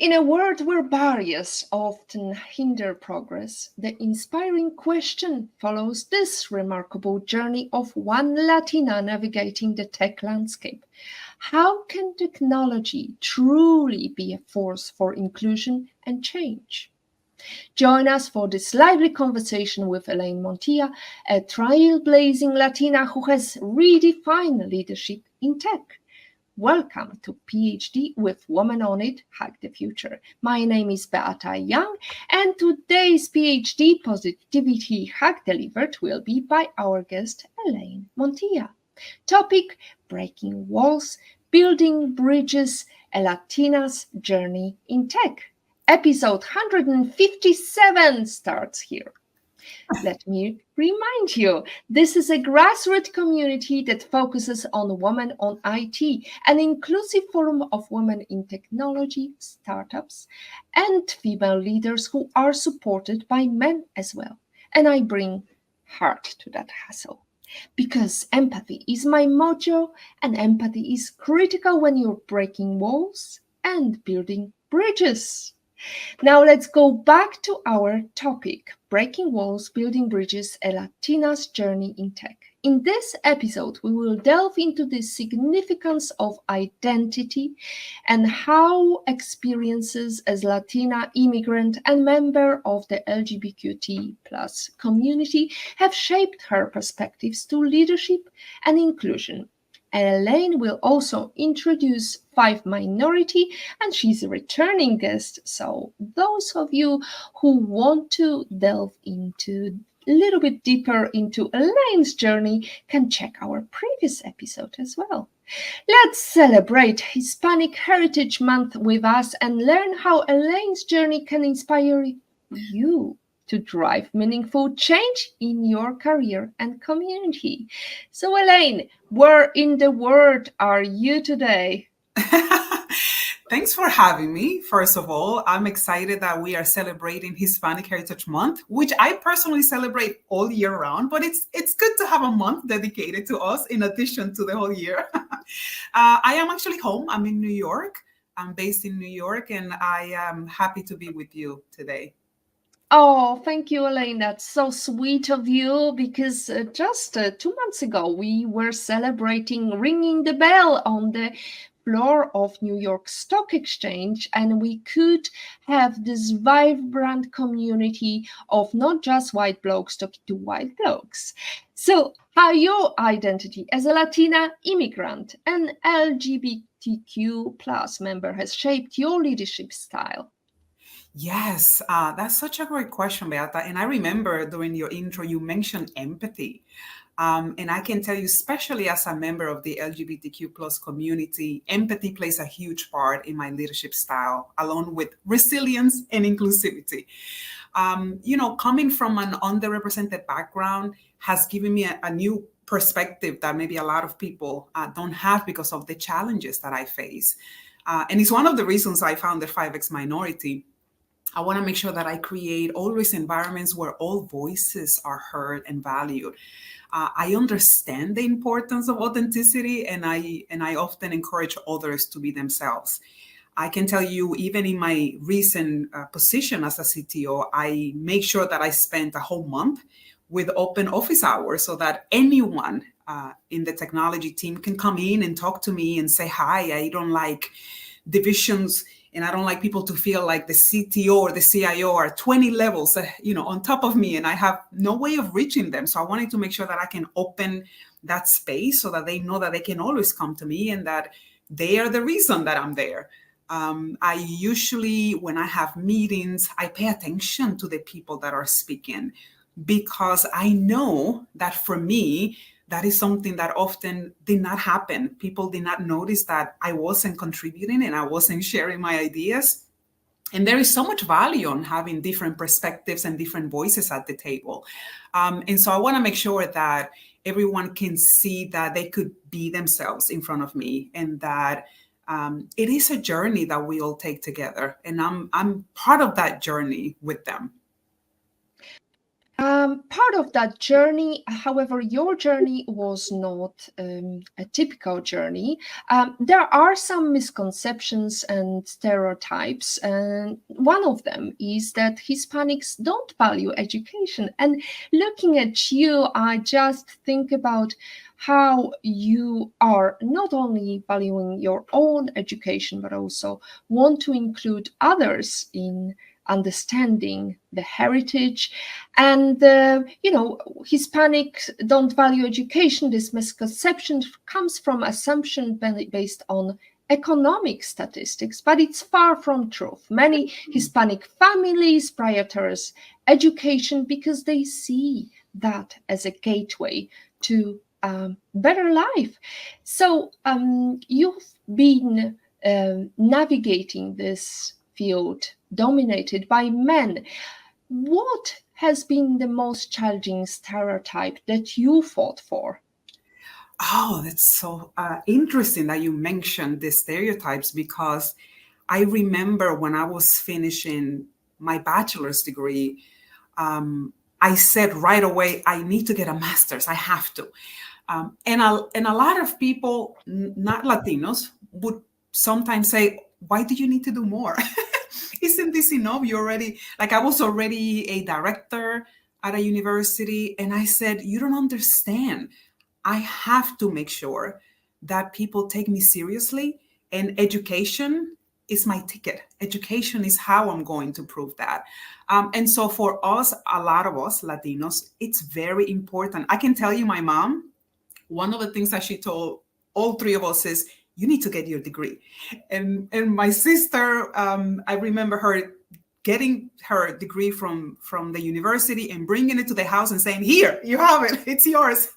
In a world where barriers often hinder progress, the inspiring question follows this remarkable journey of one Latina navigating the tech landscape. How can technology truly be a force for inclusion and change? Join us for this lively conversation with Elaine Montilla, a trailblazing Latina who has redefined leadership in tech. Welcome to PhD with Woman on It, Hack the Future. My name is Beata Young, and today's PhD Positivity Hack delivered will be by our guest Elaine Montilla. Topic: Breaking Walls, Building Bridges, a Latina's Journey in Tech. Episode 157 starts here. Let me remind you, this is a grassroots community that focuses on women on IT, an inclusive forum of women in technology, startups, and female leaders who are supported by men as well. And I bring heart to that hustle. Because empathy is my motto, and empathy is critical when you're breaking walls and building bridges. Now let's go back to our topic, Breaking Walls, Building Bridges, a Latina's Journey in Tech. In this episode, we will delve into the significance of identity and how experiences as Latina immigrant and member of the LGBTQ plus community have shaped her perspectives to leadership and inclusion. Elaine will also introduce 5 minority, and she's a returning guest. So those of you who want to delve into a little bit deeper into Elaine's journey can check our previous episode as well. Let's celebrate Hispanic Heritage Month with us and learn how Elaine's journey can inspire you to drive meaningful change in your career and community. So, Elaine, where in the world are you today? Thanks for having me. First of all, I'm excited that we are celebrating Hispanic Heritage Month, which I personally celebrate all year round, but it's good to have a month dedicated to us in addition to the whole year. I am actually home. I'm in New York. I'm based in New York, and I am happy to be with you today. Oh, thank you, Elaine. That's so sweet of you because just 2 months ago we were celebrating ringing the bell on the floor of New York Stock Exchange, and we could have this vibrant community of not just white blokes talking to white blokes. So, how your identity as a Latina immigrant and LGBTQ plus member has shaped your leadership style? Yes, that's such a great question, Beata. And I remember during your intro, you mentioned empathy. And I can tell you, especially as a member of the LGBTQ plus community, empathy plays a huge part in my leadership style, along with resilience and inclusivity. Coming from an underrepresented background has given me a new perspective that maybe a lot of people don't have because of the challenges that I face. And it's one of the reasons I founded 5X Minority. I want to make sure that I create always environments where all voices are heard and valued. I understand the importance of authenticity, and I often encourage others to be themselves. I can tell you, even in my recent position as a CTO, I make sure that I spent a whole month with open office hours so that anyone in the technology team can come in and talk to me and say hi. I don't like divisions, and I don't like people to feel like the CTO or the CIO are 20 levels, on top of me, and I have no way of reaching them. So I wanted to make sure that I can open that space so that they know that they can always come to me and that they are the reason that I'm there. I usually, when I have meetings, I pay attention to the people that are speaking because I know that for me, that is something that often did not happen. People did not notice that I wasn't contributing and I wasn't sharing my ideas. And there is so much value on having different perspectives and different voices at the table. And so I want to make sure that everyone can see that they could be themselves in front of me, and that it is a journey that we all take together. And I'm part of that journey with them. Part of that journey, however, your journey was not a typical journey. There are some misconceptions and stereotypes, and one of them is that Hispanics don't value education. And looking at you, I just think about how you are not only valuing your own education, but also want to include others in understanding the heritage. And Hispanics don't value education. This misconception comes from assumption based on economic statistics, but it's far from truth. Many Hispanic families prioritize education because they see that as a gateway to better life. So you've been navigating this field dominated by men. What has been the most challenging stereotype that you fought for? Oh, that's so interesting that you mentioned the stereotypes, because I remember when I was finishing my bachelor's degree, I said right away, I need to get a master's. I have to. And a lot of people, not Latinos, would sometimes say, why do you need to do more? Isn't this enough? You already, like, I was already a director at a university. And I said, you don't understand. I have to make sure that people take me seriously, and education is my ticket. Education is how I'm going to prove that. And so for us, a lot of us Latinos, it's very important. I can tell you, my mom, one of the things that she told all three of us is, you need to get your degree. And my sister, I remember her getting her degree from the university and bringing it to the house and saying, here, you have it, it's yours.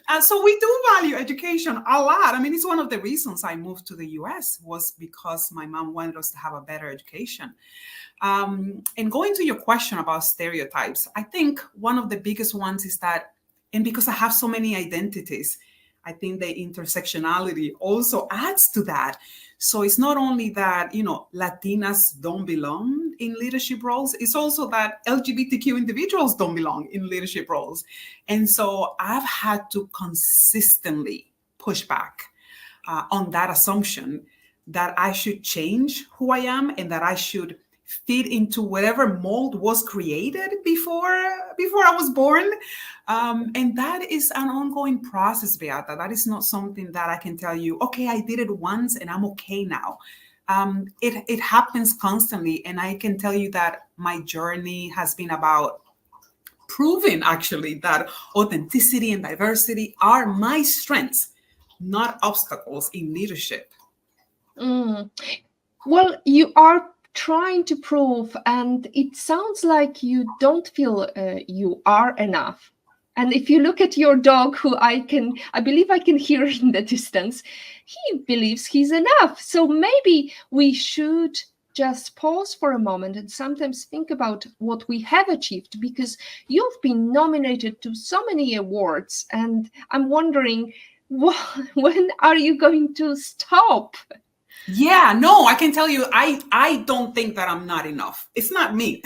And so we do value education a lot. I mean, it's one of the reasons I moved to the US, was because my mom wanted us to have a better education. And going to your question about stereotypes, I think one of the biggest ones is that, and because I have so many identities, I think the intersectionality also adds to that. So it's not only that, Latinas don't belong in leadership roles, it's also that LGBTQ individuals don't belong in leadership roles. And so I've had to consistently push back on that assumption that I should change who I am and that I should fit into whatever mold was created before I was born. And that is an ongoing process, Beata. That is not something that I can tell you, okay, I did it once and I'm okay now. It happens constantly. And I can tell you that my journey has been about proving actually that authenticity and diversity are my strengths, not obstacles in leadership. Well, you are trying to prove, and it sounds like you don't feel you are enough. And if you look at your dog, who I believe I can hear in the distance, he believes he's enough. So maybe we should just pause for a moment and sometimes think about what we have achieved, because you've been nominated to so many awards, and I'm wondering, when are you going to stop? Yeah, no, I can tell you, I don't think that I'm not enough. It's not me.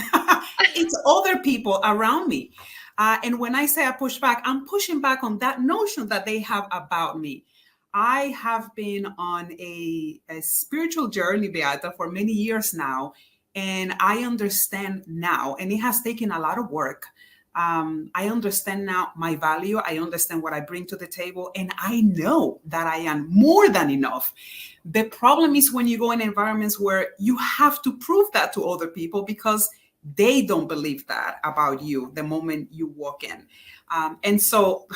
It's other people around me. And when I say I push back, I'm pushing back on that notion that they have about me. I have been on a spiritual journey, Beata, for many years now. And I understand now, and it has taken a lot of work. I understand now my value. I understand what I bring to the table. And I know that I am more than enough. The problem is when you go in environments where you have to prove that to other people because they don't believe that about you the moment you walk in. And so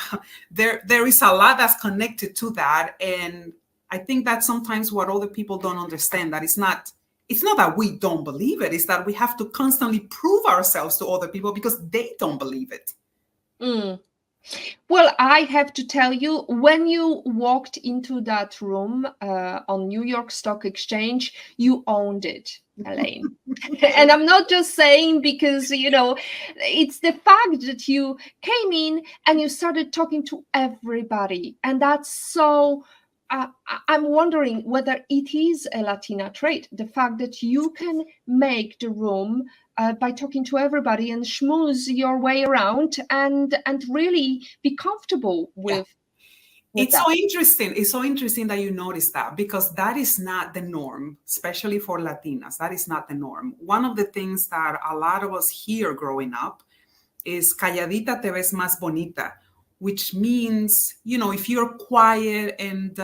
there is a lot that's connected to that. And I think that's sometimes what other people don't understand, that it's not that we don't believe it, it's that we have to constantly prove ourselves to other people because they don't believe it. Well, I have to tell you, when you walked into that room on New York Stock Exchange, you owned it, Elaine. And I'm not just saying because, it's the fact that you came in and you started talking to everybody. And that's so I'm wondering whether it is a Latina trait, the fact that you can make the room by talking to everybody and schmooze your way around and really be comfortable Yeah. with that. It's so interesting that you notice that, because that is not the norm, especially for Latinas. That is not the norm. One of the things that a lot of us hear growing up is calladita te ves más bonita, which means, you know, if you're quiet and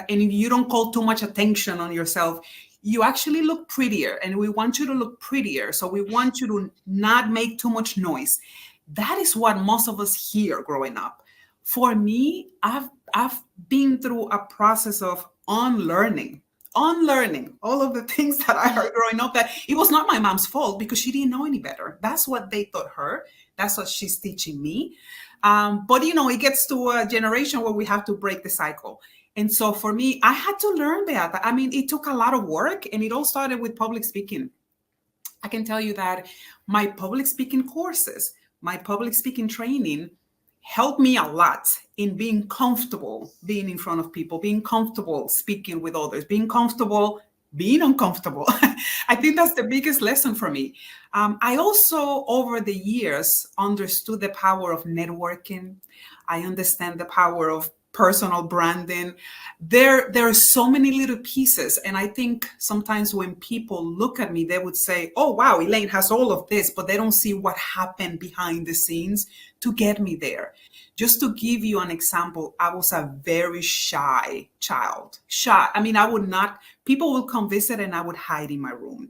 if you don't call too much attention on yourself, you actually look prettier, and we want you to look prettier. So we want you to not make too much noise. That is what most of us hear growing up. For me, I've been through a process of unlearning all of the things that I heard growing up, that it was not my mom's fault because she didn't know any better. That's what they taught her. That's what she's teaching me. But you know, it gets to a generation where we have to break the cycle. And so for me, I had to learn that. I mean, it took a lot of work, and it all started with public speaking. I can tell you that my public speaking courses, my public speaking training helped me a lot in being comfortable being in front of people, being comfortable speaking with others, being comfortable being uncomfortable. I think that's the biggest lesson for me. I also, over the years, understood the power of networking. I understand the power of personal branding. There are so many little pieces. And I think sometimes when people look at me, they would say, oh, wow, Elaine has all of this, but they don't see what happened behind the scenes to get me there. Just to give you an example, I was a very shy child. Shy. I mean, I would not, people would come visit and I would hide in my room.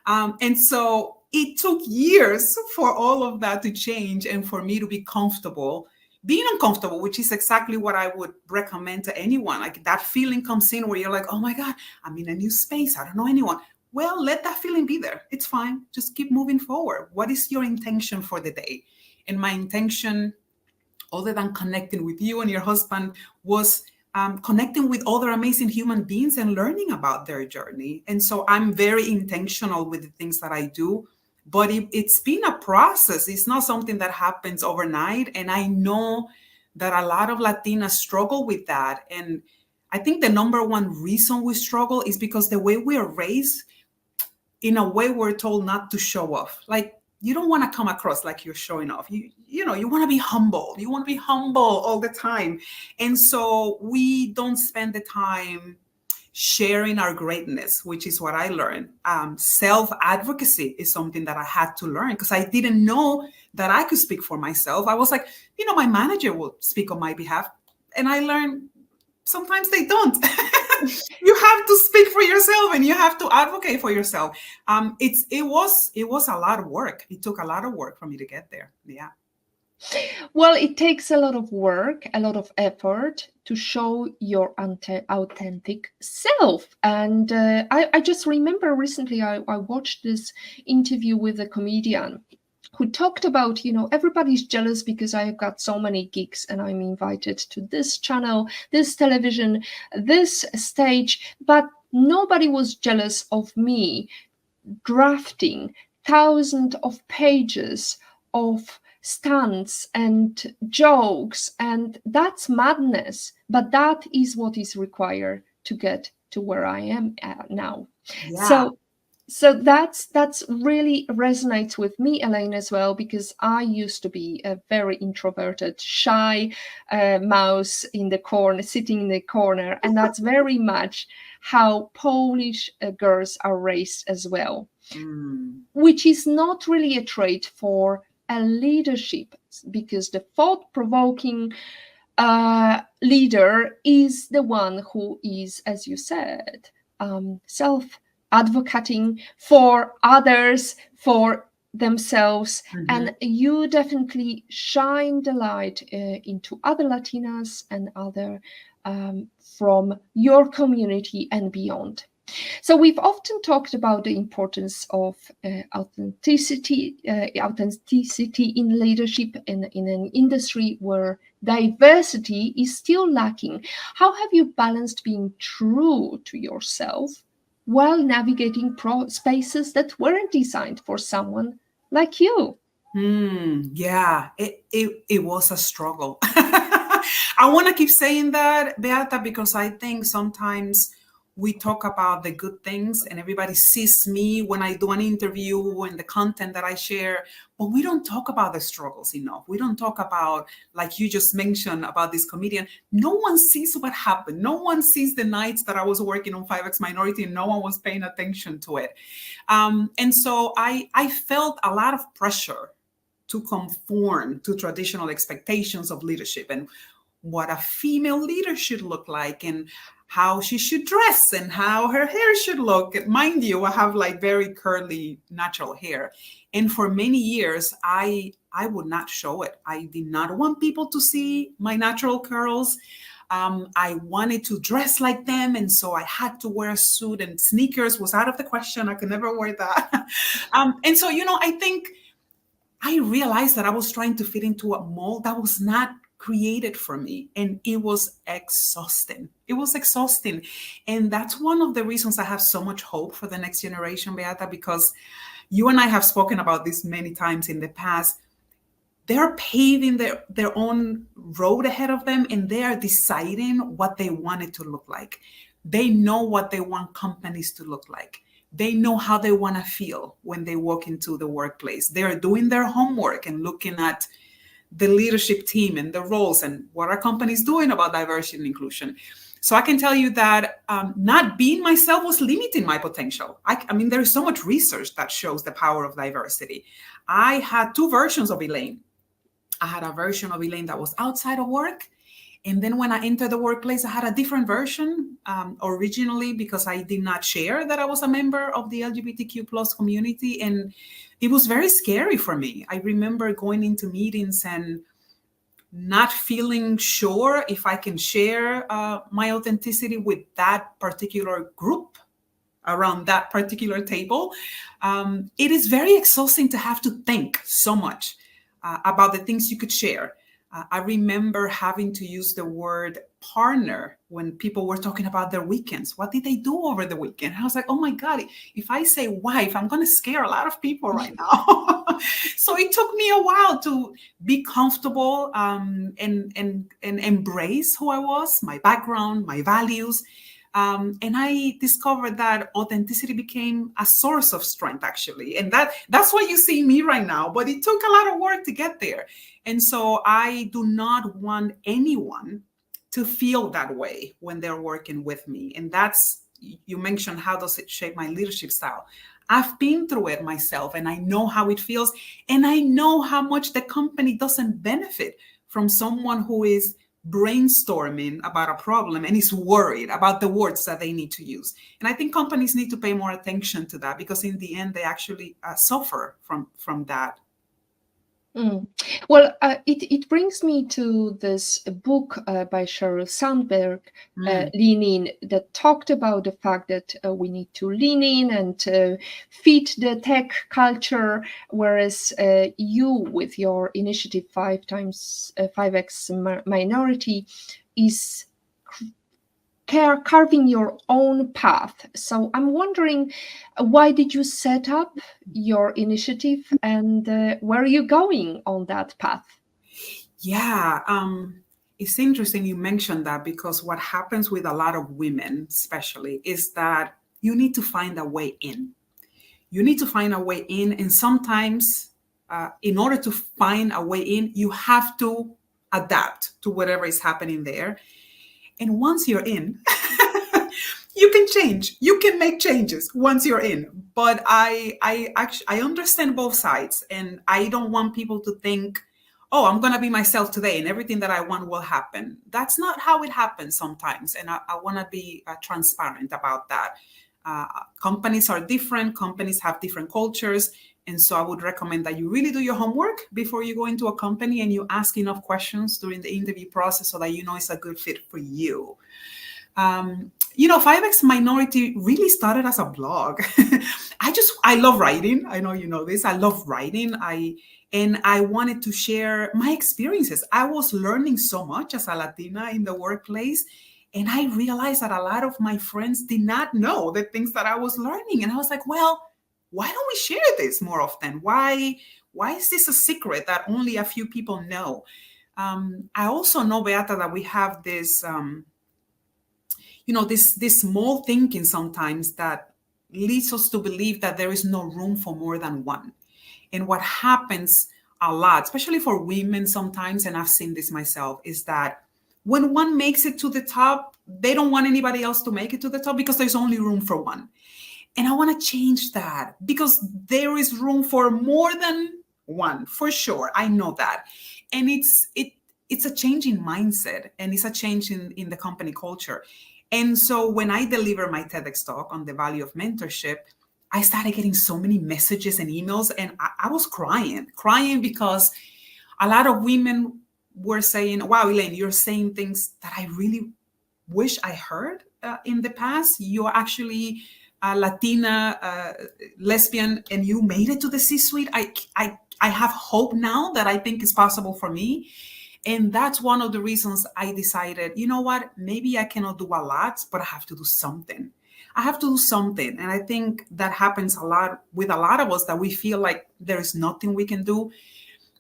And so it took years for all of that to change and for me to be comfortable being uncomfortable, which is exactly what I would recommend to anyone. Like that feeling comes in where you're like, oh my God, I'm in a new space. I don't know anyone. Well, let that feeling be there. It's fine. Just keep moving forward. What is your intention for the day? And my intention, other than connecting with you and your husband, was connecting with other amazing human beings and learning about their journey. And so I'm very intentional with the things that I do, but it's been a process. It's not something that happens overnight. And I know that a lot of Latinas struggle with that. And I think the number one reason we struggle is because the way we are raised, in a way, we're told not to show off. Like, you don't want to come across like you're showing off. You know, you want to be humble. You want to be humble all the time. And so we don't spend the time sharing our greatness, which is what I learned. Self-advocacy is something that I had to learn because I didn't know that I could speak for myself. I was like, you know, my manager will speak on my behalf. And I learned sometimes they don't. You have to speak for yourself and you have to advocate for yourself. It was a lot of work. It took a lot of work for me to get there. Yeah. Well, it takes a lot of work, a lot of effort to show your authentic self. And I just remember recently I watched this interview with a comedian who talked about, you know, everybody's jealous because I've got so many gigs and I'm invited to this channel, this television, this stage, but nobody was jealous of me drafting thousands of pages of stunts and jokes, and that's madness, but that is what is required to get to where I am at now. Yeah. So that's really resonates with me, Elaine, as well, because I used to be a very introverted, shy mouse in the corner, sitting in the corner, and that's very much how Polish girls are raised as well, which is not really a trait for a leadership, because the thought-provoking leader is the one who is, as you said, self-advocating for others, for themselves. And you definitely shine the light into other Latinas and other from your community and beyond. So we've often talked about the importance of authenticity in leadership in an industry where diversity is still lacking. How have you balanced being true to yourself while navigating spaces that weren't designed for someone like you? Yeah, it was a struggle. I want to keep saying that, Beata, because I think sometimes we talk about the good things and everybody sees me when I do an interview and the content that I share, but we don't talk about the struggles enough. We don't talk about, like you just mentioned about this comedian. No one sees what happened. No one sees the nights that I was working on 5X Minority and no one was paying attention to it. And so I felt a lot of pressure to conform to traditional expectations of leadership and what a female leader should look like and how she should dress and how her hair should look. Mind you, I have like very curly natural hair. And for many years, I would not show it. I did not want people to see my natural curls. I wanted to dress like them. And so I had to wear a suit, and sneakers was out of the question. I could never wear that. And so, I think I realized that I was trying to fit into a mold that was not created for me. And it was exhausting. It was exhausting. And that's one of the reasons I have so much hope for the next generation, Beata, because you and I have spoken about this many times in the past. They're paving their own road ahead of them, and they are deciding what they want it to look like. They know what they want companies to look like. They know how they want to feel when they walk into the workplace. They're doing their homework and looking at the leadership team and the roles and what are companies doing about diversity and inclusion. So I can tell you that not being myself was limiting my potential. I mean, there is so much research that shows the power of diversity. I had two versions of Elaine. I had a version of Elaine that was outside of work. And then when I entered the workplace, I had a different version originally because I did not share that I was a member of the LGBTQ plus community. And it was very scary for me. I remember going into meetings and not feeling sure if I can share my authenticity with that particular group around that particular table. It is very exhausting to have to think so much about the things you could share. I remember having to use the word partner when people were talking about their weekends. What did they do over the weekend? And I was like, oh my God, if I say wife, I'm going to scare a lot of people right now. So it took me a while to be comfortable and embrace who I was, my background, my values. And I discovered that authenticity became a source of strength, actually. And that's why you see me right now. But it took a lot of work to get there. And so I do not want anyone to feel that way when they're working with me. And that's, you mentioned, how does it shape my leadership style? I've been through it myself, and I know how it feels. And I know how much the company doesn't benefit from someone who is brainstorming about a problem and is worried about the words that they need to use. And I think companies need to pay more attention to that, because in the end, they actually suffer from that. Well, it brings me to this book by Sheryl Sandberg, Lean In, that talked about the fact that we need to lean in and fit the tech culture, whereas you, with your initiative 5X Minority, is carving your own path. So I'm wondering, why did you set up your initiative, and where are you going on that path? Yeah, it's interesting you mentioned that, because what happens with a lot of women, especially, is that you need to find a way in. You need to find a way in. And sometimes in order to find a way in, you have to adapt to whatever is happening there. And once you're in, you can change. You can make changes once you're in. But I understand both sides, and I don't want people to think, oh, I'm going to be myself today and everything that I want will happen. That's not how it happens sometimes. And I want to be transparent about that. Companies are different. Companies have different cultures. And so I would recommend that you really do your homework before you go into a company, and you ask enough questions during the interview process so that you know it's a good fit for you. 5X Minority really started as a blog. I love writing. I know you know this. I love writing. And I wanted to share my experiences. I was learning so much as a Latina in the workplace. And I realized that a lot of my friends did not know the things that I was learning. And I was like, well, why don't we share this more often? Why is this a secret that only a few people know? I also know, Beata, that we have this, this small thinking sometimes that leads us to believe that there is no room for more than one. And what happens a lot, especially for women sometimes, and I've seen this myself, is that when one makes it to the top, they don't want anybody else to make it to the top because there's only room for one. And I want to change that because there is room for more than one, for sure. I know that. And it's a change in mindset, and it's a change in the company culture. And so when I deliver my TEDx talk on the value of mentorship, I started getting so many messages and emails, and I was crying because a lot of women were saying, wow, Elaine, you're saying things that I really wish I heard in the past. You're actually a Latina, lesbian, and you made it to the C-suite. I have hope now that I think is possible for me. And that's one of the reasons I decided, you know what, maybe I cannot do a lot, but I have to do something. I have to do something. And I think that happens a lot with a lot of us, that we feel like there is nothing we can do.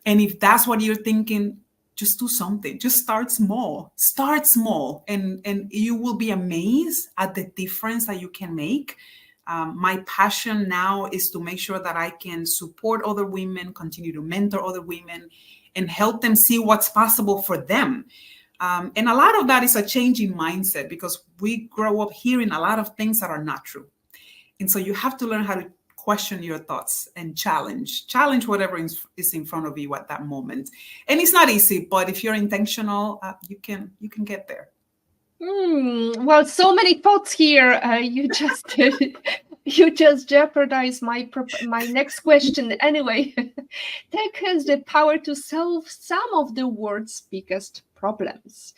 And if that's what you're thinking, just do something. Just start small. Start small, and you will be amazed at the difference that you can make. My passion now is to make sure that I can support other women, continue to mentor other women, and help them see what's possible for them. And a lot of that is a change in mindset, because we grow up hearing a lot of things that are not true. And so you have to learn how to question your thoughts and challenge whatever is in front of you at that moment. And it's not easy, but if you're intentional, you can get there. Well, so many thoughts here. You just jeopardized my next question. Anyway, tech has the power to solve some of the world's biggest problems,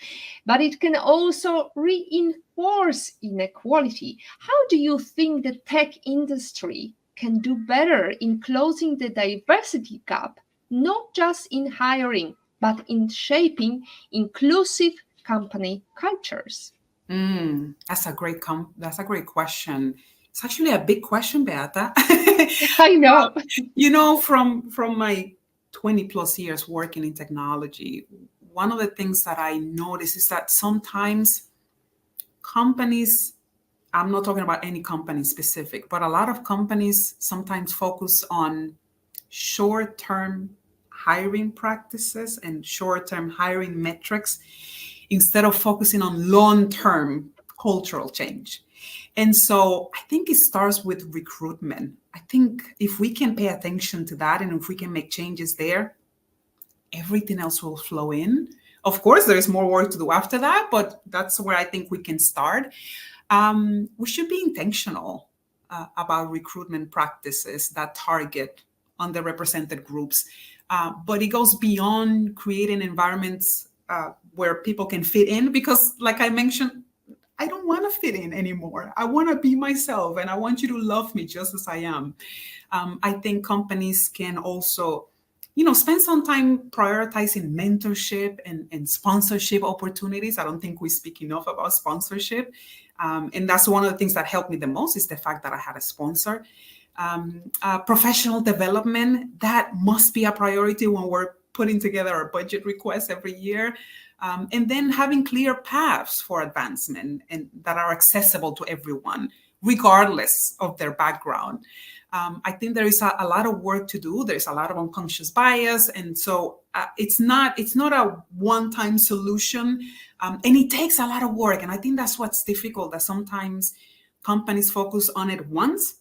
but it can also reinforce inequality. How do you think the tech industry can do better in closing the diversity gap, not just in hiring, but in shaping inclusive company cultures? That's a great question. It's actually a big question, Beata. I know. From my 20 plus years working in technology, one of the things that I notice is that sometimes companies, I'm not talking about any company specific, but a lot of companies sometimes focus on short-term hiring practices and short-term hiring metrics instead of focusing on long-term cultural change. And so I think it starts with recruitment. I think if we can pay attention to that, and if we can make changes there, everything else will flow in. Of course, there is more work to do after that, but that's where I think we can start. We should be intentional about recruitment practices that target underrepresented groups. But it goes beyond creating environments where people can fit in, because like I mentioned, I don't want to fit in anymore. I want to be myself, and I want you to love me just as I am. I think companies can also, spend some time prioritizing mentorship and sponsorship opportunities. I don't think we speak enough about sponsorship. And that's one of the things that helped me the most, is the fact that I had a sponsor. Professional development, that must be a priority when we're putting together our budget requests every year. And then having clear paths for advancement and that are accessible to everyone, regardless of their background. I think there is a lot of work to do. There's a lot of unconscious bias. And so it's not a one-time solution. And it takes a lot of work. And I think that's what's difficult, that sometimes companies focus on it once.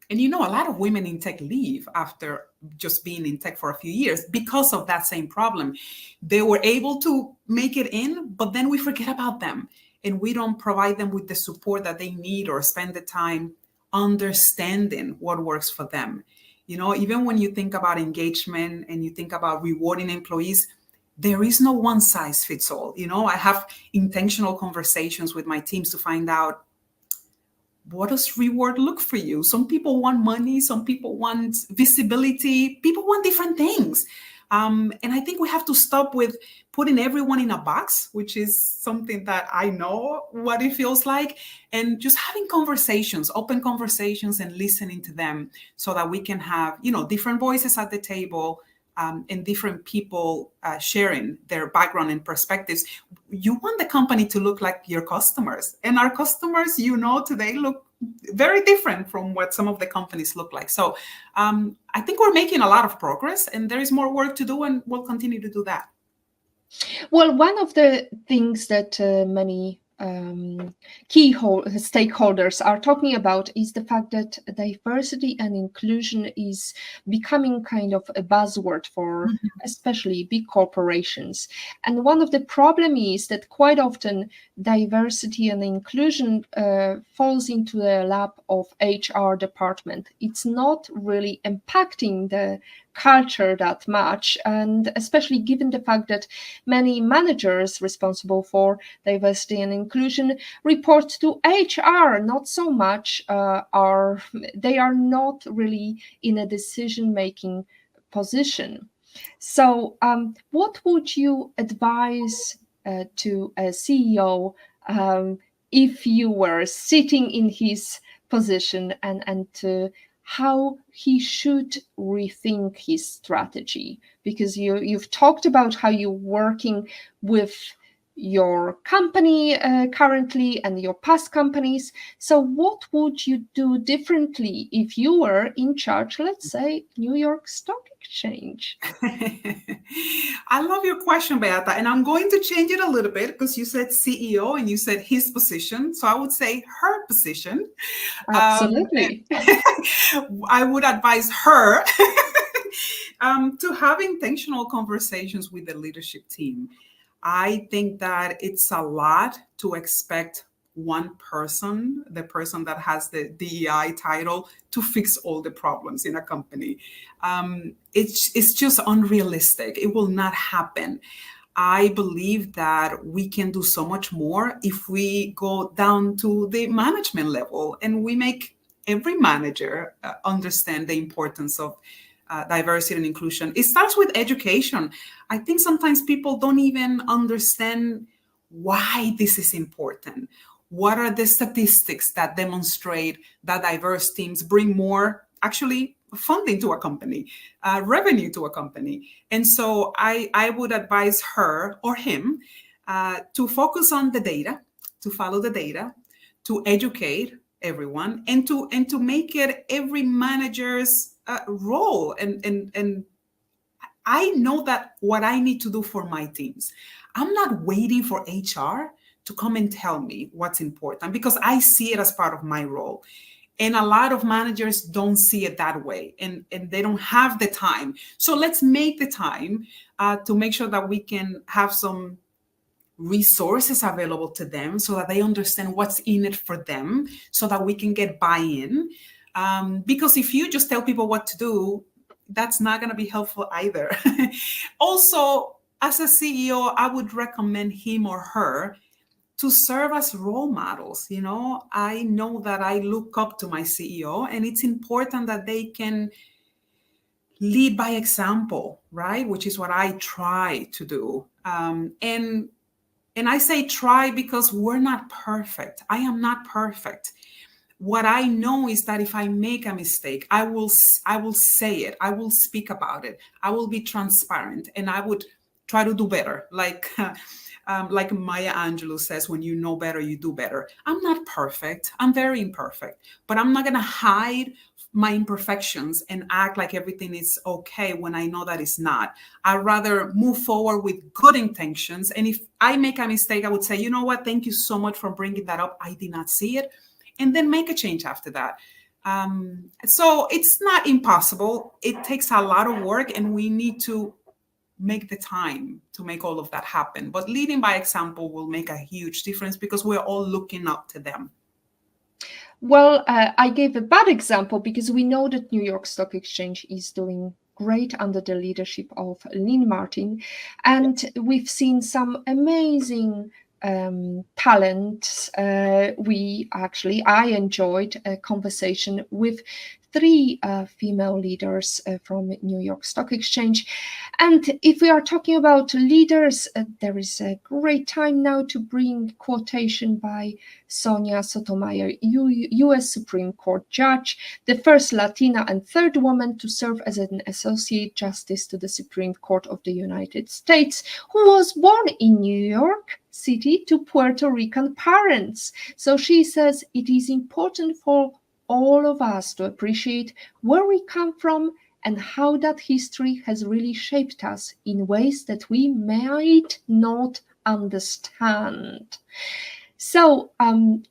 And a lot of women in tech leave after just being in tech for a few years because of that same problem. They were able to make it in, but then we forget about them, and we don't provide them with the support that they need or spend the time understanding what works for them. Even when you think about engagement and you think about rewarding employees, there is no one size fits all. I have intentional conversations with my teams to find out, what does reward look for you? Some people want money, some people want visibility, people want different things. And I think we have to stop with putting everyone in a box, which is something that I know what it feels like, and just having conversations, open conversations, and listening to them so that we can have, different voices at the table, and different people sharing their background and perspectives, you want the company to look like your customers. And our customers, today look very different from what some of the companies look like. So I think we're making a lot of progress, and there is more work to do, and we'll continue to do that. Well, one of the things that many key stakeholders are talking about is the fact that diversity and inclusion is becoming kind of a buzzword for especially big corporations. And one of the problem is that quite often diversity and inclusion falls into the lap of HR department. It's not really impacting the culture that much, and especially given the fact that many managers responsible for diversity and inclusion report to HR, not so much they are not really in a decision-making position. So what would you advise to a CEO if you were sitting in his position, and how he should rethink his strategy? Because you've talked about how you're working with your company currently and your past companies. So what would you do differently if you were in charge, let's say, New York Stock Exchange? I love your question, Beata, and I'm going to change it a little bit because you said CEO and you said his position. So I would say her position. Absolutely. I would advise her to have intentional conversations with the leadership team. I think that it's a lot to expect one person, the person that has the DEI title, to fix all the problems in a company. It's just unrealistic. It will not happen. I believe that we can do so much more if we go down to the management level and we make every manager understand the importance of diversity and inclusion. It starts with education. I think sometimes people don't even understand why this is important. What are the statistics that demonstrate that diverse teams bring more actually funding to a company, revenue to a company? And so I would advise her or him to focus on the data, to follow the data, to educate everyone, and to make it every manager's role. And I know that what I need to do for my teams, I'm not waiting for HR to come and tell me what's important, because I see it as part of my role. And a lot of managers don't see it that way, and they don't have the time. So let's make the time to make sure that we can have some resources available to them so that they understand what's in it for them, so that we can get buy-in. Because if you just tell people what to do, that's not going to be helpful either. Also, as a CEO, I would recommend him or her to serve as role models. I know that I look up to my CEO, and it's important that they can lead by example, right? Which is what I try to do. And I say try because we're not perfect. I am not perfect. What I know is that if I make a mistake, I will say it. I will speak about it. I will be transparent, and I would try to do better. Like Maya Angelou says, when you know better, you do better. I'm not perfect. I'm very imperfect, but I'm not going to hide my imperfections and act like everything is okay when I know that it's not. I'd rather move forward with good intentions. And if I make a mistake, I would say, you know what? Thank you so much for bringing that up. I did not see it. And then make a change after that. So it's not impossible. It takes a lot of work, and we need to make the time to make all of that happen. But leading by example will make a huge difference, because we're all looking up to them. Well, I gave a bad example because we know that New York Stock Exchange is doing great under the leadership of Elaine Montilla, and we've seen some amazing talents. I enjoyed a conversation with 3 female leaders from New York Stock Exchange. And if we are talking about leaders, there is a great time now to bring quotation by Sonia Sotomayor, U.S. Supreme Court judge, the first Latina and third woman to serve as an associate justice to the Supreme Court of the United States, who was born in New York City to Puerto Rican parents. So she says it is important for all of us to appreciate where we come from and how that history has really shaped us in ways that we might not understand. So,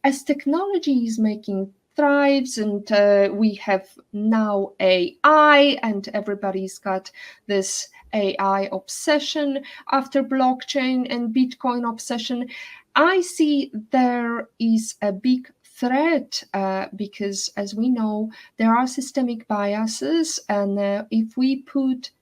as technology is making thrives and we have now AI and everybody's got this AI obsession after blockchain and Bitcoin obsession, I see there is a big threat because, as we know, there are systemic biases, and if we put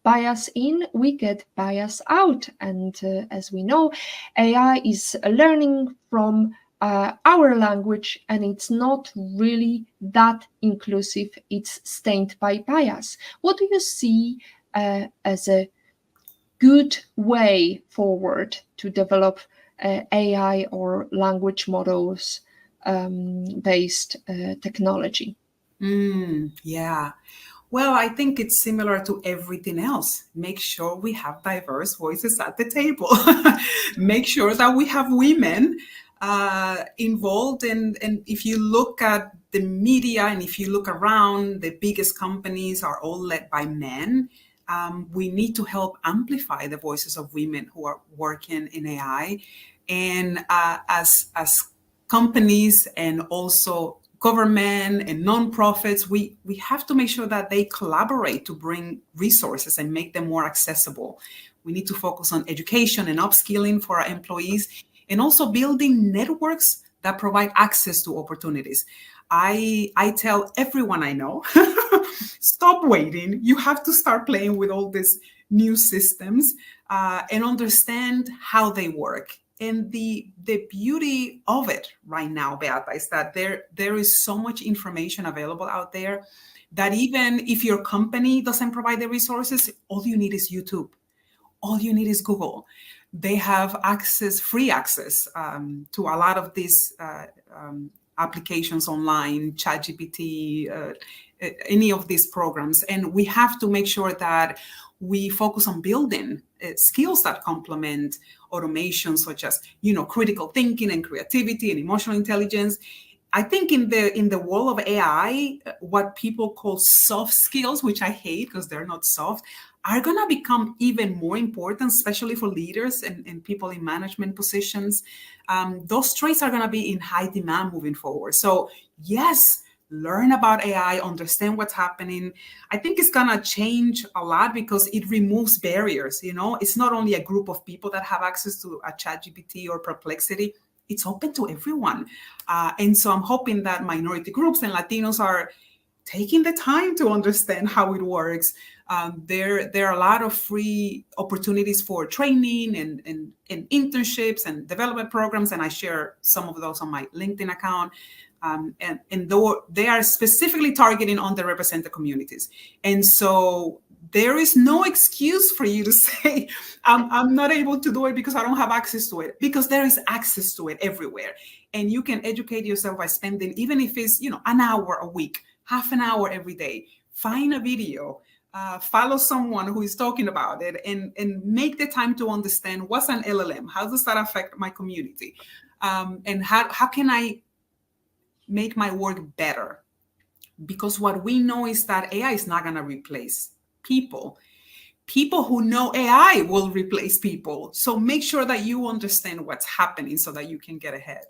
bias in, we get bias out. And as we know, AI is learning from our language, and it's not really that inclusive. It's stained by bias. What do you see as a good way forward to develop AI or language models based technology? Yeah. Well, I think it's similar to everything else. Make sure we have diverse voices at the table. Make sure that we have women involved. And if you look at the media and if you look around, the biggest companies are all led by men. We need to help amplify the voices of women who are working in AI. And as companies and also government and nonprofits, we have to make sure that they collaborate to bring resources and make them more accessible. We need to focus on education and upskilling for our employees and also building networks that provide access to opportunities. I tell everyone I know, stop waiting. You have to start playing with all these new systems and understand how they work. And the beauty of it right now, Beata, is that there is so much information available out there that even if your company doesn't provide the resources, all you need is YouTube. All you need is Google. They have access, free access to a lot of these applications online, ChatGPT, any of these programs. And we have to make sure that we focus on building skills that complement automation, such as, critical thinking and creativity and emotional intelligence. I think in the world of AI, what people call soft skills, which I hate because they're not soft, are going to become even more important, especially for leaders and people in management positions. Those traits are going to be in high demand moving forward. So yes, learn about AI, understand what's happening. I think it's going to change a lot because it removes barriers. It's not only a group of people that have access to a ChatGPT or Perplexity. It's open to everyone. And so I'm hoping that minority groups and Latinos are taking the time to understand how it works. There are a lot of free opportunities for training and internships and development programs, and I share some of those on my LinkedIn account. And though they are specifically targeting underrepresented communities. And so there is no excuse for you to say, I'm not able to do it because I don't have access to it, because there is access to it everywhere. And you can educate yourself by spending, even if it's, an hour a week, half an hour every day, find a video, follow someone who is talking about it and make the time to understand what's an LLM, how does that affect my community, and how can I make my work better? Because what we know is that AI is not going to replace people. People who know AI will replace people. So make sure that you understand what's happening so that you can get ahead.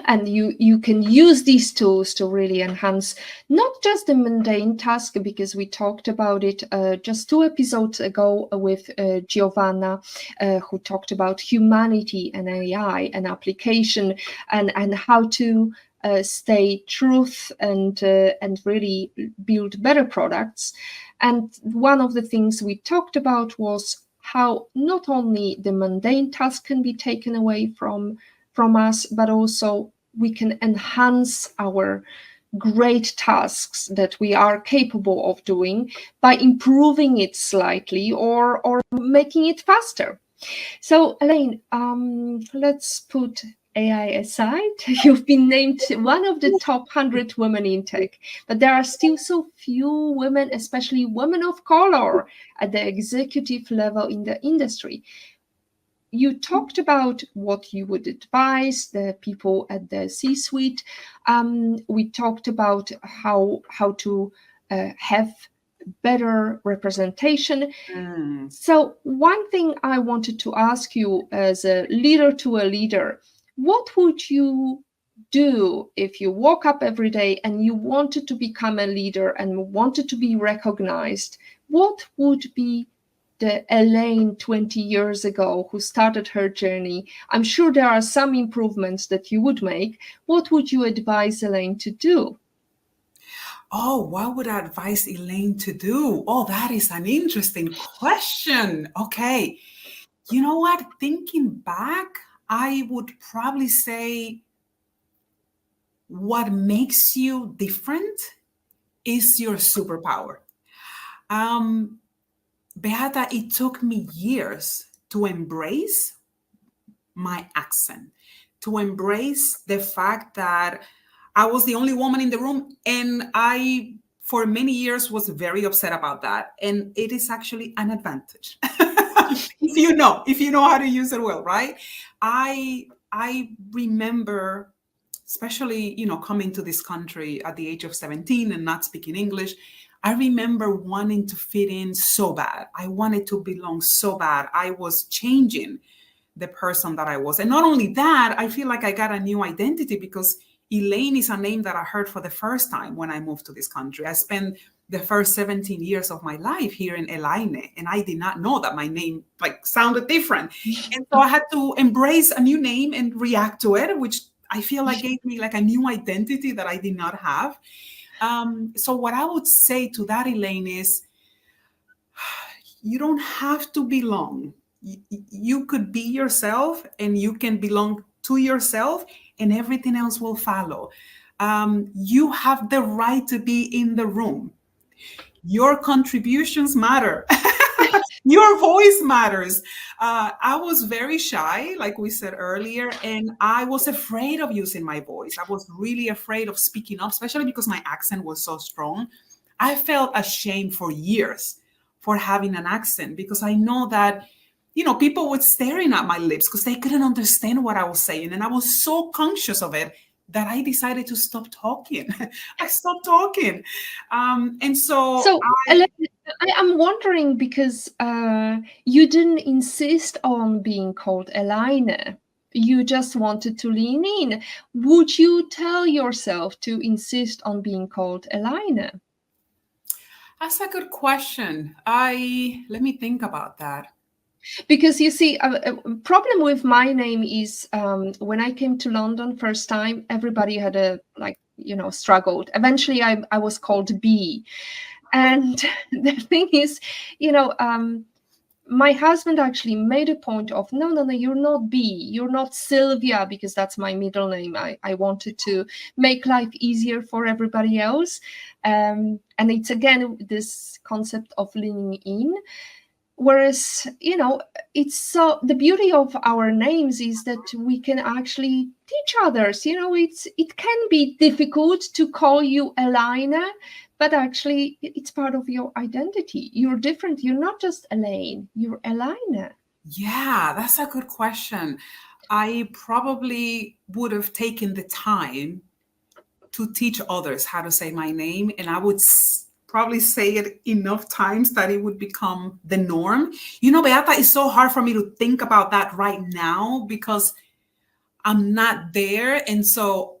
And you can use these tools to really enhance not just the mundane task, because we talked about it just 2 episodes ago with Giovanna, who talked about humanity and AI and application and how to stay truth and really build better products. And one of the things we talked about was how not only the mundane task can be taken away from us, but also we can enhance our great tasks that we are capable of doing by improving it slightly or making it faster. So, Elaine, let's put AI aside. You've been named one of the top 100 women in tech, but there are still so few women, especially women of color, at the executive level in the industry. You talked about what you would advise the people at the C-suite. We talked about how to have better representation. Mm. So one thing I wanted to ask you as a leader to a leader, what would you do if you woke up every day and you wanted to become a leader and wanted to be recognized? What would be the Elaine 20 years ago who started her journey? I'm sure there are some improvements that you would make. What would you advise Elaine to do? Oh, what would I advise Elaine to do? Oh, that is an interesting question. Okay. You know what? Thinking back, I would probably say what makes you different is your superpower. Um, Beata, it took me years to embrace my accent, to embrace the fact that I was the only woman in the room. And I, for many years, was very upset about that. And it is actually an advantage. If you know how to use it well, right? I remember, especially, coming to this country at the age of 17 and not speaking English. I remember wanting to fit in so bad. I wanted to belong so bad. I was changing the person that I was. And not only that, I feel like I got a new identity because Elaine is a name that I heard for the first time when I moved to this country. I spent the first 17 years of my life here in Elaine, and I did not know that my name sounded different. And so I had to embrace a new name and react to it, which I feel like gave me like a new identity that I did not have. So what I would say to that, Elaine, is you don't have to belong. You could be yourself and you can belong to yourself and everything else will follow. You have the right to be in the room. Your contributions matter. Your voice matters. I was very shy, like we said earlier, and I was afraid of using my voice. I was really afraid of speaking up, especially because my accent was so strong. I felt ashamed for years for having an accent because I know that, people were staring at my lips because they couldn't understand what I was saying. And I was so conscious of it that I decided to stop talking. I stopped talking. And so So, I'm wondering because you didn't insist on being called Elaine. You just wanted to lean in. Would you tell yourself to insist on being called Elaine? That's a good question. Let me think about that. Because you see, a problem with my name is when I came to London first time, everybody had struggled. Eventually, I was called B. And the thing is, my husband actually made a point of no, you're not B, you're not Sylvia, because that's my middle name. I wanted to make life easier for everybody else. And it's again this concept of leaning in. Whereas, it's so the beauty of our names is that we can actually teach others. It can be difficult to call you Elena, but actually it's part of your identity. You're different. You're not just Elaine, you're Elena. Yeah, that's a good question. I probably would have taken the time to teach others how to say my name, and I would probably say it enough times that it would become the norm. Beata, it's so hard for me to think about that right now because I'm not there. And so,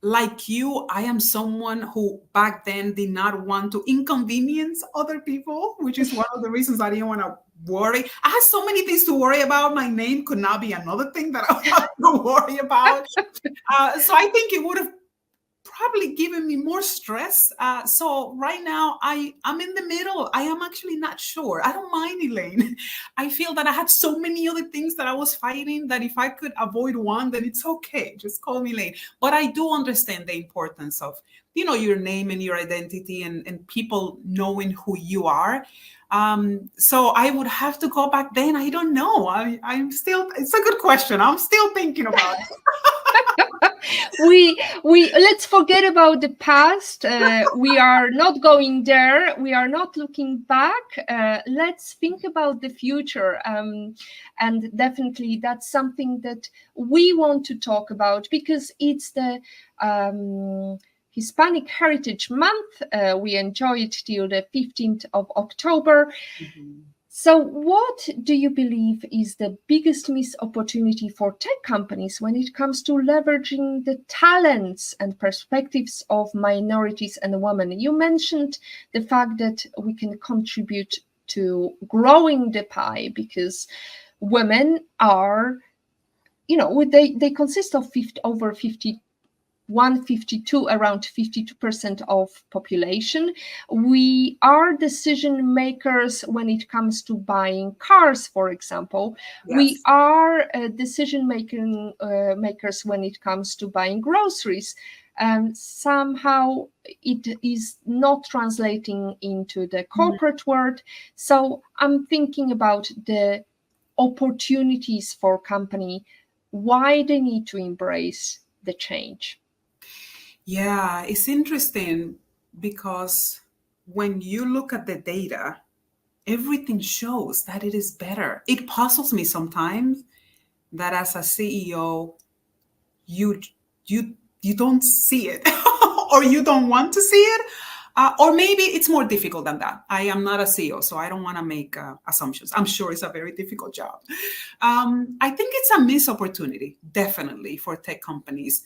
like you, I am someone who back then did not want to inconvenience other people, which is one of the reasons I didn't want to worry. I had so many things to worry about. My name could not be another thing that I have to worry about. So I think it would have probably giving me more stress. So right now I'm in the middle. I am actually not sure. I don't mind, Elaine. I feel that I had so many other things that I was fighting that if I could avoid one, then it's okay. Just call me Elaine. But I do understand the importance of, your name and your identity, and people knowing who you are. So I would have to go back then. I don't know. I'm still, it's a good question. I'm still thinking about it. We let's forget about the past. We are not going there. We are not looking back. Let's think about the future. And definitely that's something that we want to talk about, because it's the Hispanic Heritage Month. We enjoy it till the 15th of October. Mhm. So what do you believe is the biggest missed opportunity for tech companies when it comes to leveraging the talents and perspectives of minorities and women? You mentioned the fact that we can contribute to growing the pie, because women are, they consist of over 152, around 52% of population. We are decision makers when it comes to buying cars, for example. We Yes. are decision makers when it comes to buying groceries. Somehow it is not translating into the corporate world. So I'm thinking about the opportunities for company, why they need to embrace the change. Yeah, it's interesting because when you look at the data, everything shows that it is better. It puzzles me sometimes that as a CEO, you you you don't see it or you don't want to see it. Or maybe it's more difficult than that. I am not a CEO, so I don't want to make assumptions. I'm sure it's a very difficult job. I think it's a missed opportunity, definitely, for tech companies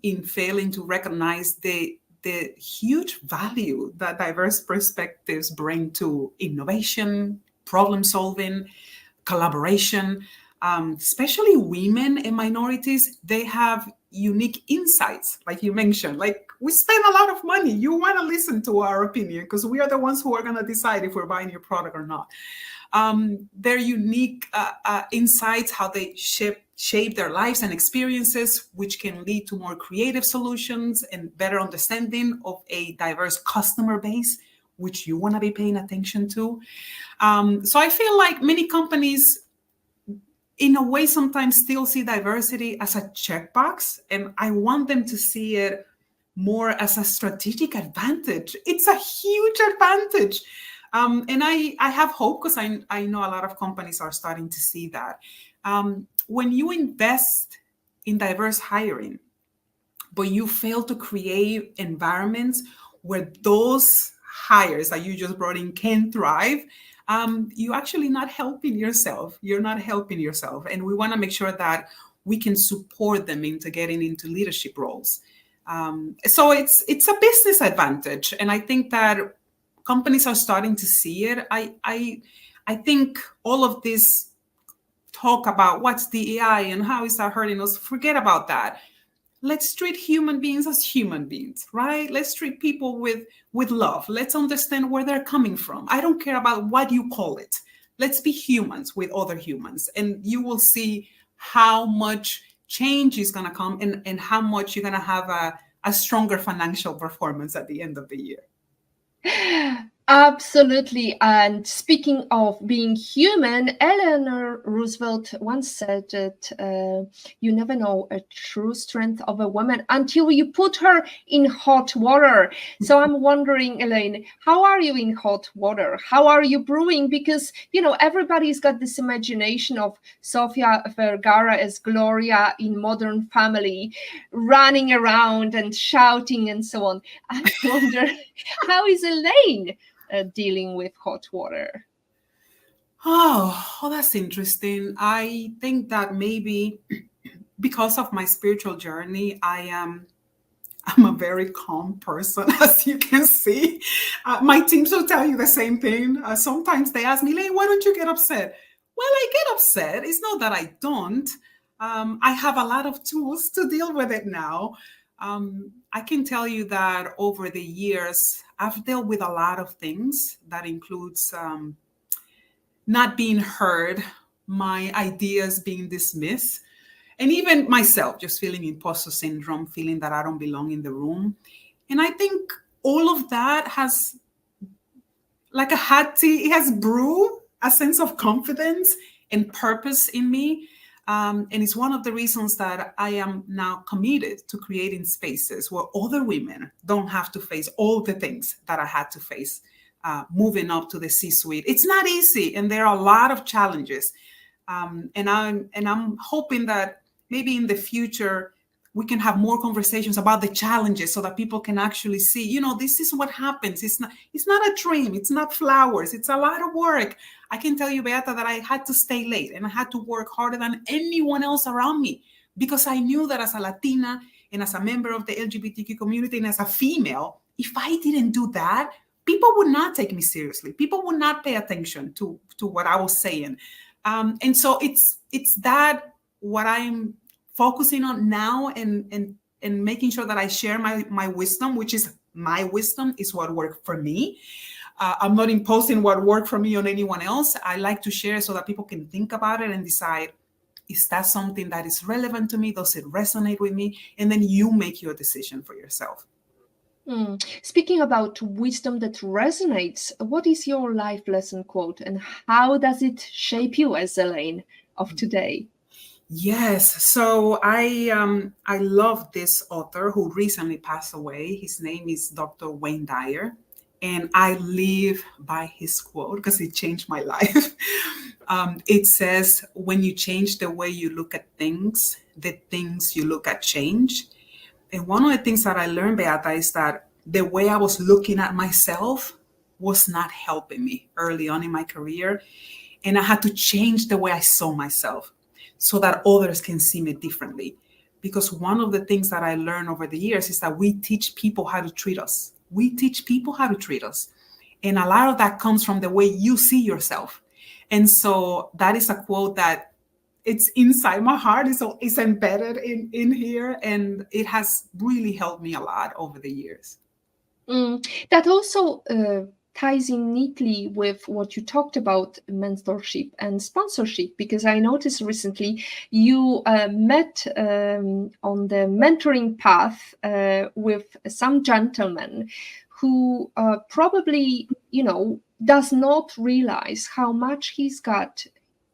in failing to recognize the huge value that diverse perspectives bring to innovation, problem solving, collaboration. Especially women and minorities, they have unique insights, like you mentioned. Like, we spend a lot of money. You want to listen to our opinion because we are the ones who are going to decide if we're buying your product or not. Their unique insights, how they shape their lives and experiences, which can lead to more creative solutions and better understanding of a diverse customer base, which you want to be paying attention to. So I feel like many companies, in a way, sometimes still see diversity as a checkbox, and I want them to see it more as a strategic advantage. It's a huge advantage. And I have hope because I know a lot of companies are starting to see that. When you invest in diverse hiring, but you fail to create environments where those hires that you just brought in can thrive, you're actually not helping yourself. You're not helping yourself. And we want to make sure that we can support them into getting into leadership roles. So it's a business advantage. And I think that companies are starting to see it. I think all of this talk about what's DEI and how is that hurting us, forget about that. Let's treat human beings as human beings, right? Let's treat people with love. Let's understand where they're coming from. I don't care about what you call it. Let's be humans with other humans, and you will see how much change is going to come, and how much you're going to have a stronger financial performance at the end of the year. Absolutely. And speaking of being human, Eleanor Roosevelt once said that you never know a true strength of a woman until you put her in hot water. So I'm wondering, Elaine, how are you in hot water? How are you brewing? Because, everybody's got this imagination of Sofia Vergara as Gloria in Modern Family, running around and shouting and so on. I wonder, how is Elaine dealing with hot water? Oh, that's interesting. I think that maybe because of my spiritual journey, I'm a very calm person, as you can see. My teams will tell you the same thing. Sometimes they ask me, Lane, why don't you get upset? Well, I get upset. It's not that I don't. I have a lot of tools to deal with it now. I can tell you that over the years, I've dealt with a lot of things that includes not being heard, my ideas being dismissed, and even myself just feeling imposter syndrome, feeling that I don't belong in the room. And I think all of that has, like a hot tea, it has brewed a sense of confidence and purpose in me. And it's one of the reasons that I am now committed to creating spaces where other women don't have to face all the things that I had to face moving up to the C-suite. It's not easy, and there are a lot of challenges. And I'm hoping that maybe in the future we can have more conversations about the challenges so that people can actually see, this is what happens. It's not a dream. It's not flowers. It's a lot of work. I can tell you, Beata, that I had to stay late and I had to work harder than anyone else around me because I knew that as a Latina and as a member of the LGBTQ community and as a female, if I didn't do that, people would not take me seriously. People would not pay attention to what I was saying. And so it's that what I'm focusing on now, and making sure that I share my wisdom, which is my wisdom is what worked for me. I'm not imposing what worked for me on anyone else. I like to share so that people can think about it and decide, is that something that is relevant to me? Does it resonate with me? And then you make your decision for yourself. Speaking about wisdom that resonates, what is your life lesson quote and how does it shape you as Elaine of today? Yes. So I love this author who recently passed away. His name is Dr. Wayne Dyer. And I live by his quote because it changed my life. It says, when you change the way you look at things, the things you look at change. And one of the things that I learned, Beata, is that the way I was looking at myself was not helping me early on in my career. And I had to change the way I saw myself so that others can see me differently. Because one of the things that I learned over the years is that we teach people how to treat us. We teach people how to treat us. And a lot of that comes from the way you see yourself. And so that is a quote that it's inside my heart. It's embedded in here. And it has really helped me a lot over the years. That also ties in neatly with what you talked about mentorship and sponsorship, because I noticed recently you met on the mentoring path with some gentleman who probably, does not realize how much he's got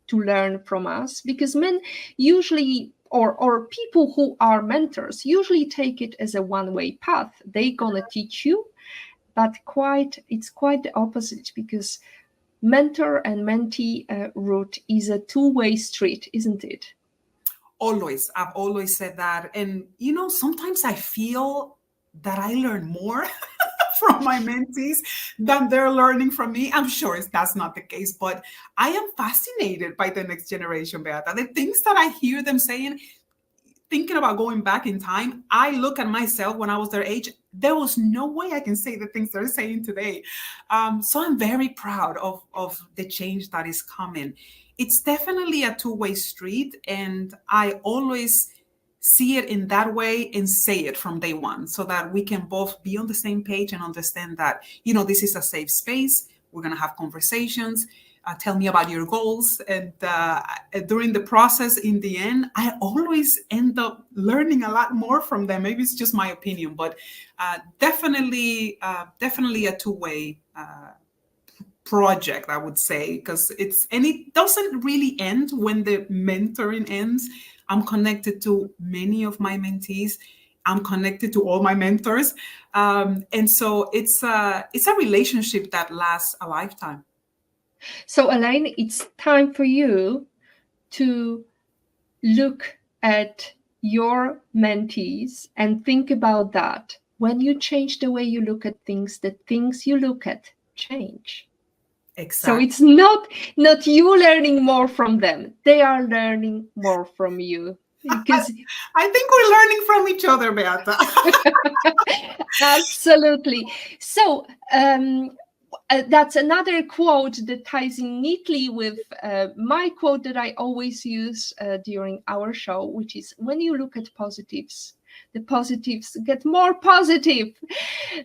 to learn from us, because men usually or people who are mentors usually take it as a one-way path. They're gonna teach you, but it's quite the opposite, because mentor and mentee route is a two-way street, isn't it? Always. I've always said that. And, sometimes I feel that I learn more from my mentees than they're learning from me. I'm sure that's not the case, but I am fascinated by the next generation, Beata. The things that I hear them saying, thinking about going back in time, I look at myself when I was their age. There was no way I can say the things they're saying today. So I'm very proud of the change that is coming. It's definitely a two-way street, and I always see it in that way and say it from day one so that we can both be on the same page and understand that, this is a safe space. We're going to have conversations. Tell me about your goals. And during the process, in the end, I always end up learning a lot more from them. Maybe it's just my opinion, but definitely a two-way project, I would say, because it doesn't really end when the mentoring ends. I'm connected to many of my mentees. I'm connected to all my mentors. And so it's a relationship that lasts a lifetime. So, Elaine, it's time for you to look at your mentees and think about that. When you change the way you look at things, the things you look at change. Exactly. So it's not you learning more from them. They are learning more from you. Because I think we're learning from each other, Beata. Absolutely. So that's another quote that ties in neatly with my quote that I always use during our show, which is, when you look at positives, The positives get more positive.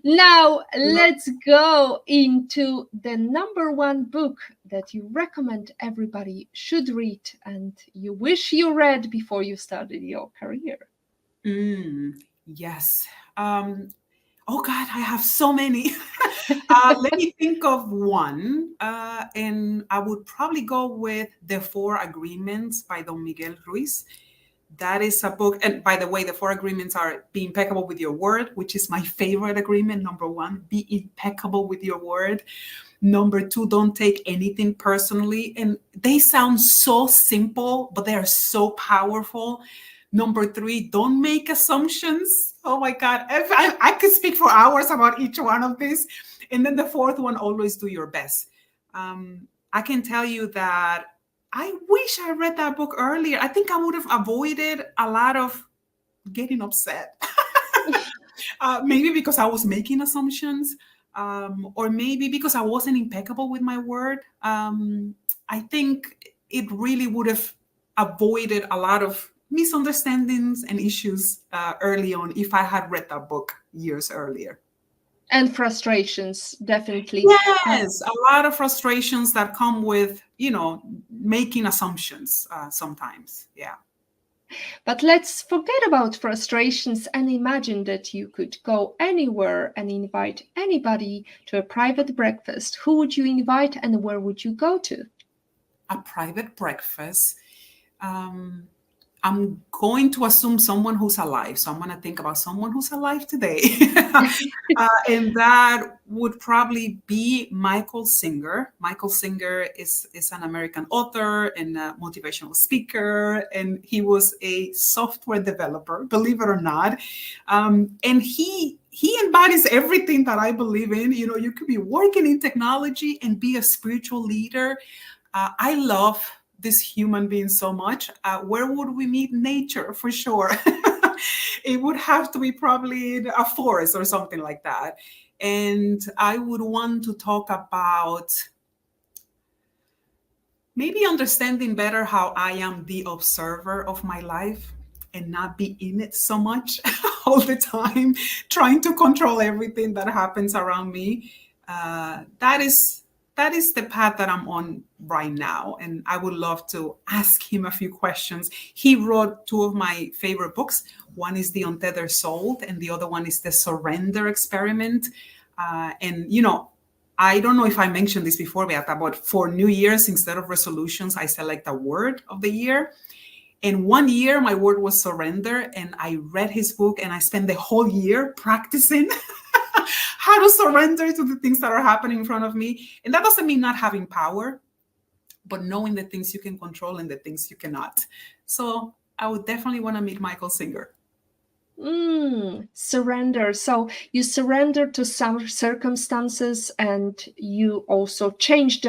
Now, let's go into the number one book that you recommend everybody should read and you wish you read before you started your career. Yes. Oh God, I have so many. Let me think of one. And I would probably go with The Four Agreements by Don Miguel Ruiz. That is a book. And by the way, the four agreements are: be impeccable with your word, which is my favorite agreement. Number one, be impeccable with your word. Number two, don't take anything personally. And they sound so simple, but they are so powerful. Number three, don't make assumptions. Oh my God. If I could speak for hours about each one of these. And then the fourth one, always do your best. I can tell you that I wish I read that book earlier. I think I would have avoided a lot of getting upset. Maybe because I was making assumptions, or maybe because I wasn't impeccable with my word. I think it really would have avoided a lot of misunderstandings and issues early on if I had read that book years earlier. And frustrations, definitely. Yes, a lot of frustrations that come with, making assumptions sometimes. Yeah. But let's forget about frustrations and imagine that you could go anywhere and invite anybody to a private breakfast. Who would you invite and where would you go to? A private breakfast. I'm going to assume someone who's alive. So I'm going to think about someone who's alive today. And that would probably be Michael Singer. Michael Singer is an American author and a motivational speaker. And he was a software developer, believe it or not. And he embodies everything that I believe in. You could be working in technology and be a spiritual leader. I love this human being so much. Where would we meet? Nature, for sure. It would have to be probably in a forest or something like that. And I would want to talk about maybe understanding better how I am the observer of my life and not be in it so much all the time, trying to control everything that happens around me. That is the path that I'm on right now. And I would love to ask him a few questions. He wrote two of my favorite books. One is The Untethered Soul, and the other one is The Surrender Experiment. I don't know if I mentioned this before, Beata, but for New Year's, instead of resolutions, I select a word of the year. And one year, my word was surrender. And I read his book and I spent the whole year practicing how to surrender to the things that are happening in front of me. And that doesn't mean not having power, but knowing the things you can control and the things you cannot. So I would definitely want to meet Michael Singer. Surrender. So you surrender to some circumstances and you also change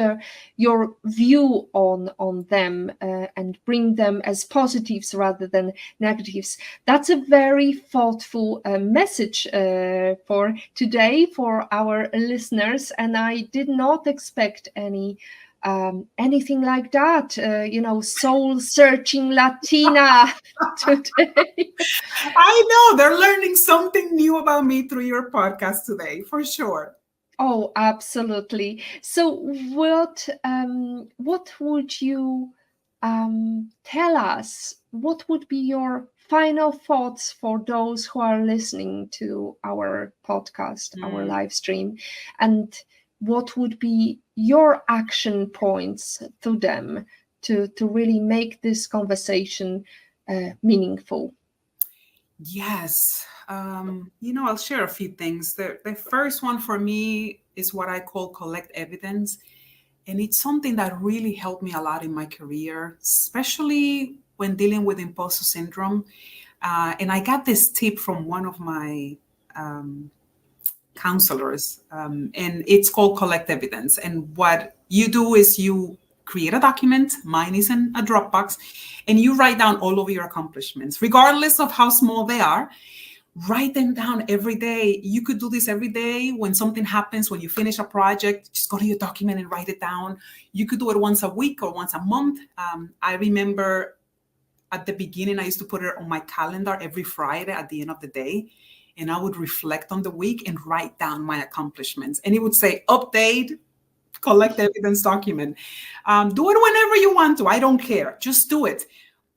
your view on them and bring them as positives rather than negatives. That's a very thoughtful message for today for our listeners, and I did not expect anything like that, soul searching Latina today. I know they're learning something new about me through your podcast today, for sure. Oh, absolutely. So what would you tell us? What would be your final thoughts for those who are listening to our podcast, our live stream, and what would be your action points to them to really make this conversation meaningful? Yes. I'll share a few things. The first one for me is what I call collect evidence. And it's something that really helped me a lot in my career, especially when dealing with imposter syndrome. And I got this tip from one of my counselors, and it's called collect evidence. And what you do is you create a document. Mine is in a Dropbox, and you write down all of your accomplishments, regardless of how small they are. Write them down every day. You could do this every day. When something happens, when you finish a project, just go to your document and write it down. You could do it once a week or once a month. I remember At the beginning, I used to put it on my calendar every Friday at the end of the day. And I would reflect on the week and write down my accomplishments. And it would say, update, collect evidence, document. Do it whenever you want to. I don't care. Just do it.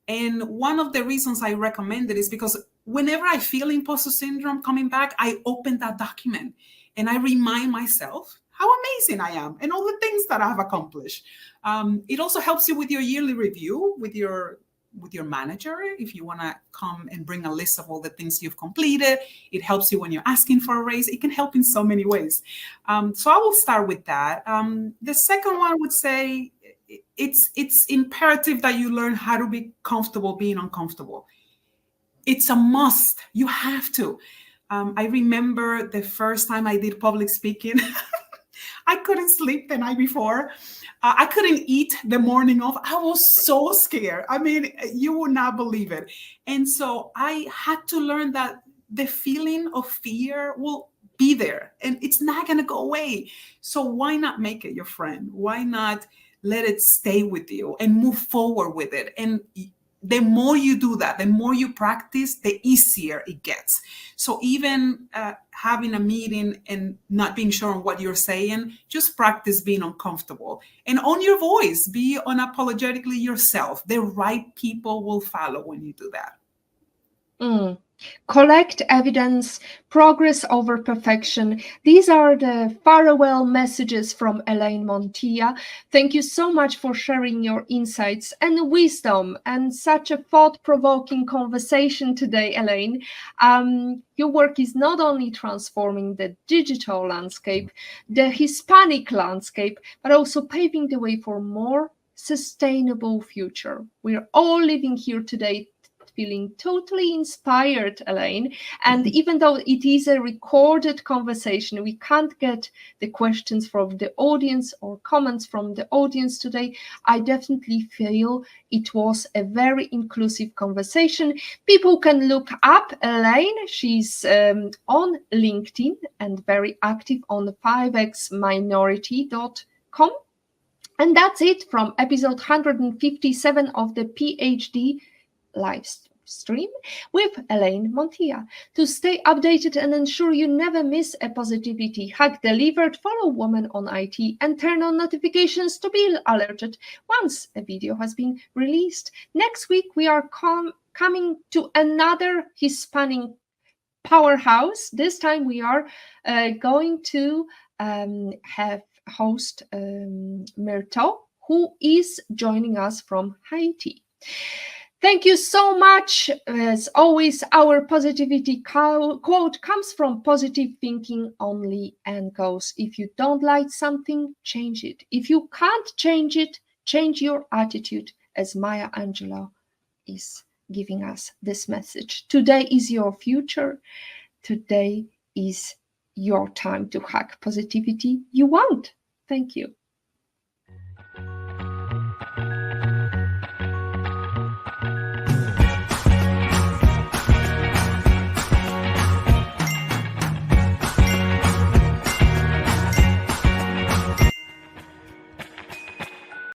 And one of the reasons I recommend it is because whenever I feel imposter syndrome coming back, I open that document and I remind myself how amazing I am and all the things that I've accomplished. It also helps you with your yearly review with your manager. If you want to come and bring a list of all the things you've completed, it helps you when you're asking for a raise. It can help in so many ways. So I will start with that. The second one would say it's imperative that you learn how to be comfortable being uncomfortable. It's a must. You have to. I remember the first time I did public speaking. I couldn't sleep the night before. I couldn't eat the morning of. I was so scared. I mean, you would not believe it. And so I had to learn that the feeling of fear will be there and it's not going to go away. So why not make it your friend? Why not let it stay with you and move forward with it? And the more you do that, the more you practice, the easier it gets. So even having a meeting and not being sure on what you're saying, just practice being uncomfortable and own your voice. Be unapologetically yourself. The right people will follow when you do that. Collect evidence, progress over perfection. These are the farewell messages from Elaine Montilla. Thank you so much for sharing your insights and wisdom and such a thought-provoking conversation today, Elaine. Your work is not only transforming the digital landscape, the Hispanic landscape, but also paving the way for more sustainable future. We're all living here today feeling totally inspired, Elaine. And even though it is a recorded conversation, we can't get the questions from the audience or comments from the audience today. I definitely feel it was a very inclusive conversation. People can look up Elaine. She's on LinkedIn and very active on 5xminority.com. And that's it from episode 157 of the PhD live stream with Elaine Montilla. To stay updated and ensure you never miss a positivity hack delivered, follow Woman on IT and turn on notifications to be alerted once a video has been released. Next week, we are coming to another Hispanic powerhouse. This time we are going to have host Myrto, who is joining us from Haiti. Thank you so much. As always, our positivity quote comes from Positive Thinking Only and goes, if you don't like something, change it. If you can't change it, change your attitude, as Maya Angelou is giving us this message. Today is your future. Today is your time to hack positivity you want. Thank you.